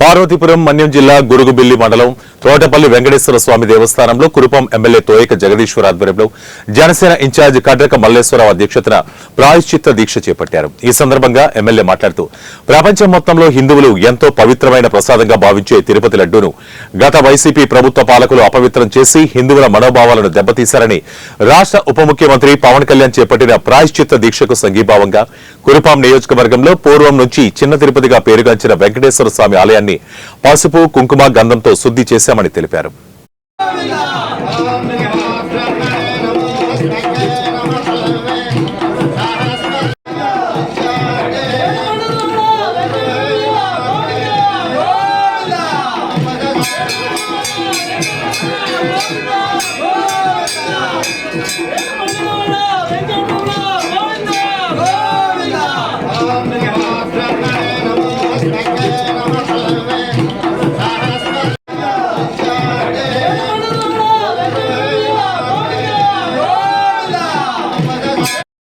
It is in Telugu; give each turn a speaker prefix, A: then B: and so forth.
A: పార్వతీపురం మన్యం జిల్లా గురుగుబిల్లి మండలం తోటపల్లి వెంకటేశ్వర స్వామి దేవస్థానంలో కురుపం ఎమ్మెల్యే తోయక జగదీశ్వర్ ఆధ్వర్యంలో జనసేన ఇన్ఛార్జ్ కడ్రక మల్లేశ్వరరావు అధ్యక్షతన ప్రాయశ్చిత్త దీక్ష చేపట్టారు. ఈ సందర్భంగా ఎమ్మెల్యే మాట్లాడుతూ ప్రపంచం మొత్తంలో హిందువులు ఎంతో పవిత్రమైన ప్రసాదంగా భావించే తిరుపతి లడ్డూను గత వైసీపీ ప్రభుత్వ పాలకులు అపవిత్రం చేసి హిందువుల మనోభావాలను దెబ్బతీశారని రాష్ట్ర ఉప ముఖ్యమంత్రి పవన్ కళ్యాణ్ చేపట్టిన ప్రాయశ్చిత్త దీక్షకు సంఘీభావంగా కురుపాం నియోజకవర్గంలో పూర్వం నుంచి చిన్న తిరుపతిగా పేరుగాంచిన వెంకటేశ్వర స్వామి ఆలయాన్ని పసుపు కుంకుమ గంధంతో శుద్ధి చేశామని తెలిపారు.